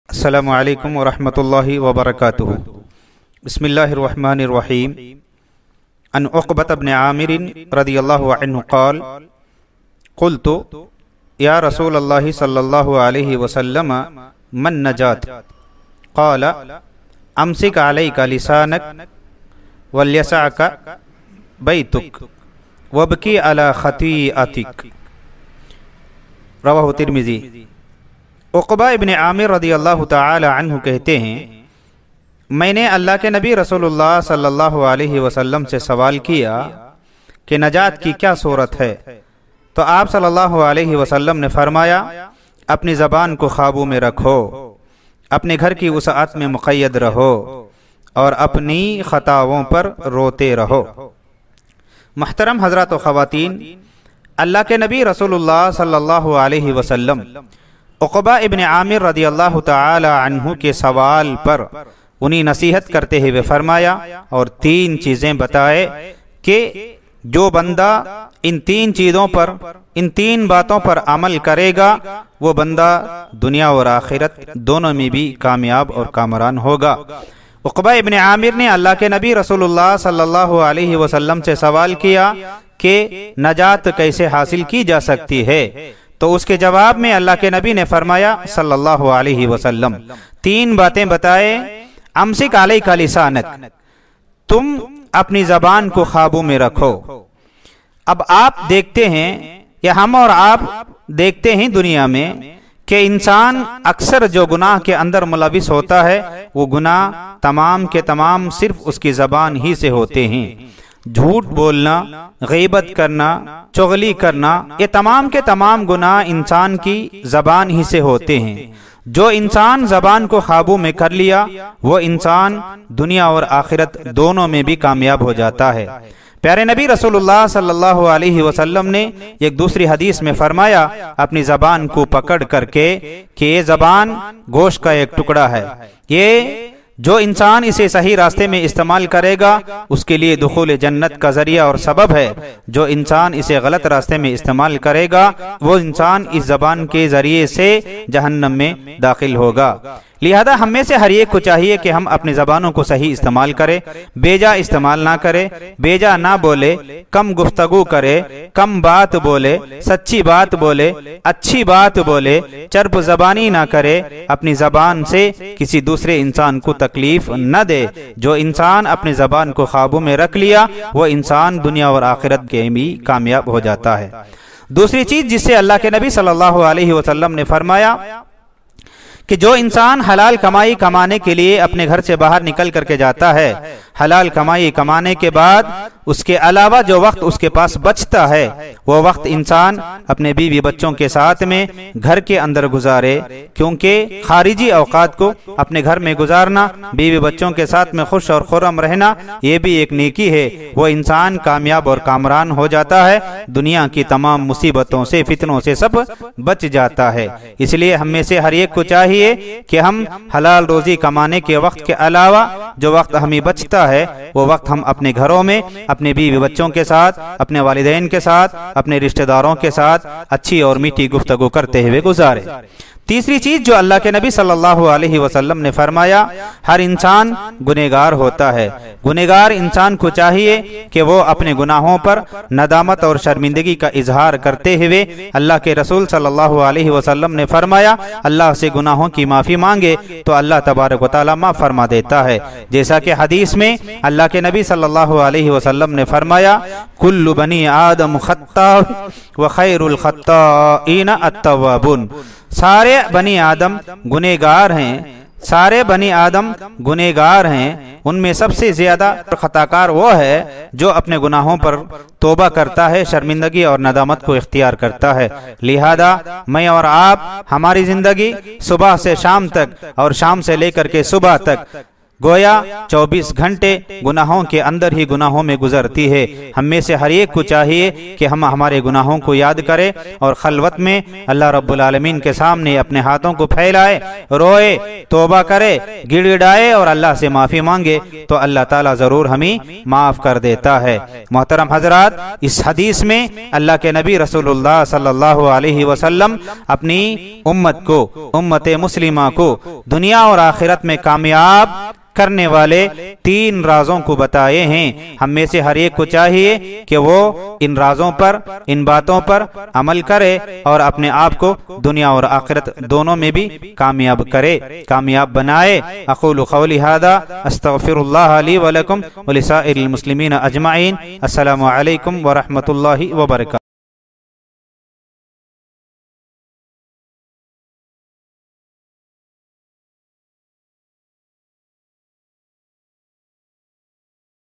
السلام علیکم ورحمۃ اللہ وبرکاتہ۔ بسم اللہ الرحمن الرحیم۔ عن عقبۃ بن عامر رضی اللہ عنہ قال قلت یا رسول اللہ صلی اللہ علیہ وسلم من نجات قال امسک علیک لسانک ولیسعک بیتک وابکی علی خطیئتک۔ رواہ ترمذی۔ عقبہ ابن عامر رضی اللہ تعالی عنہ کہتے ہیں، میں نے اللہ کے نبی رسول اللہ صلی اللہ علیہ وسلم سے سوال کیا کہ نجات کی کیا صورت ہے؟ تو آپ صلی اللہ علیہ وسلم نے فرمایا، اپنی زبان کو قابو میں رکھو، اپنے گھر کی وسعت میں مقید رہو اور اپنی خطاؤں پر روتے رہو۔ محترم حضرات و خواتین، اللہ کے نبی رسول اللہ صلی اللہ علیہ وسلم عقبہ ابن عامر رضی اللہ تعالی عنہ کے سوال پر انہیں نصیحت کرتے ہوئے فرمایا اور تین چیزیں بتائے کہ جو بندہ ان تین چیزوں پر، ان تین باتوں پر عمل کرے گا، وہ بندہ دنیا اور آخرت دونوں میں بھی کامیاب اور کامران ہوگا۔ عقبہ ابن عامر نے اللہ کے نبی رسول اللہ صلی اللہ علیہ وسلم سے سوال کیا کہ نجات کیسے حاصل کی جا سکتی ہے؟ تو اس کے جواب میں اللہ کے نبی نے فرمایا صلی اللہ علیہ وسلم، تین باتیں بتائے۔ امسک علیک لسانک، تم اپنی زبان کو قابو میں رکھو۔ اب آپ دیکھتے ہیں یا ہم اور آپ دیکھتے ہیں دنیا میں کہ انسان اکثر جو گناہ کے اندر ملوث ہوتا ہے، وہ گناہ تمام کے تمام صرف اس کی زبان ہی سے ہوتے ہیں۔ جھوٹ بولنا، غیبت کرنا، چغلی کرنا، یہ تمام کے تمام گناہ انسان کی زبان ہی سے ہوتے ہیں۔ جو انسان زبان کو قابو میں کر لیا، وہ انسان دنیا اور آخرت دونوں میں بھی کامیاب ہو جاتا ہے۔ پیارے نبی رسول اللہ صلی اللہ علیہ وسلم نے ایک دوسری حدیث میں فرمایا، اپنی زبان کو پکڑ کر کے کہ یہ زبان گوشت کا ایک ٹکڑا ہے، یہ جو انسان اسے صحیح راستے میں استعمال کرے گا اس کے لیے دخول جنت کا ذریعہ اور سبب ہے، جو انسان اسے غلط راستے میں استعمال کرے گا وہ انسان اس زبان کے ذریعے سے جہنم میں داخل ہوگا۔ لہذا ہم میں سے ہر ایک کو چاہیے کہ ہم اپنی زبانوں کو صحیح استعمال کریں، بیجا استعمال نہ کرے، بیجا نہ بولے، کم گفتگو کرے، کم بات بولے، سچی بات بولے، اچھی بات بولے، چرب زبانی نہ کرے، اپنی زبان سے کسی دوسرے انسان کو تکلیف نہ دے۔ جو انسان اپنی زبان کو قابو میں رکھ لیا، وہ انسان دنیا اور آخرت کے بھی کامیاب ہو جاتا ہے۔ دوسری چیز جس سے اللہ کے نبی صلی اللہ علیہ وسلم نے فرمایا کہ جو انسان حلال کمائی کمانے کے لیے اپنے گھر سے باہر نکل کر کے جاتا ہے، حلال کمائی کمانے کے بعد اس کے علاوہ جو وقت اس کے پاس بچتا ہے، وہ وقت انسان اپنے بیوی بچوں کے ساتھ میں گھر کے اندر گزارے، کیونکہ خارجی اوقات کو اپنے گھر میں گزارنا، بیوی بچوں کے ساتھ میں خوش اور خرم رہنا، یہ بھی ایک نیکی ہے۔ وہ انسان کامیاب اور کامران ہو جاتا ہے، دنیا کی تمام مصیبتوں سے، فتنوں سے سب بچ جاتا ہے۔ اس لیے ہم میں سے ہر ایک کو چاہیے کہ ہم حلال روزی کمانے کے وقت کے علاوہ جو وقت ہمیں بچتا ہے، وہ وقت ہم اپنے گھروں میں اپنے بیوی بچوں کے ساتھ، اپنے والدین کے ساتھ، اپنے رشتہ داروں کے ساتھ اچھی اور میٹھی گفتگو کرتے ہوئے گزارے۔ تیسری چیز جو اللہ کے نبی صلی اللہ علیہ وسلم نے فرمایا، ہر انسان گنہگار ہوتا ہے۔ گنہگار انسان کو چاہیے کہ وہ اپنے گناہوں پر ندامت اور شرمندگی کا اظہار کرتے ہوئے، اللہ کے رسول صلی اللہ علیہ وسلم نے فرمایا، اللہ سے گناہوں کی معافی مانگے تو اللہ تبارک و تعالی معاف فرما دیتا ہے۔ جیسا کہ حدیث میں اللہ کے نبی صلی اللہ علیہ وسلم نے فرمایا، کل بنی آدم خطاء وخیر الخطائین التوابون۔ سارے بنی آدم گنہگار ہیں، سارے بنی آدم گنہگار ہیں، ان میں سب سے زیادہ خطاکار وہ ہے جو اپنے گناہوں پر توبہ کرتا ہے، شرمندگی اور ندامت کو اختیار کرتا ہے۔ لہذا میں اور آپ، ہماری زندگی صبح سے شام تک اور شام سے لے کر کے صبح تک گویا 24 گھنٹے گناہوں کے اندر ہی گناہوں میں گزرتی ہے۔ ہم میں سے ہر ایک کو چاہیے کہ ہم ہمارے گناہوں کو یاد کرے اور خلوت میں اللہ رب العالمین کے سامنے اپنے ہاتھوں کو پھیلائے، روئے، توبہ کرے، گڑ گڑائے اور اللہ سے معافی مانگے تو اللہ تعالیٰ ضرور ہمیں معاف کر دیتا ہے۔ محترم حضرات، اس حدیث میں اللہ کے نبی رسول اللہ صلی اللہ علیہ وسلم اپنی امت کو، امت مسلمہ کو دنیا اور آخرت میں کامیاب کرنے والے 3 رازوں کو بتائے ہیں۔ ہم میں سے ہر ایک کو چاہیے کہ وہ ان رازوں پر، ان باتوں پر عمل کرے اور اپنے آپ کو دنیا اور آخرت دونوں میں بھی کامیاب کرے، کامیاب بنائے۔ اقول قولی ھذا استغفر اللہ لی ولکم ولسائر المسلمین اجمعین۔ السلام علیکم ورحمۃ اللہ وبرکاتہ۔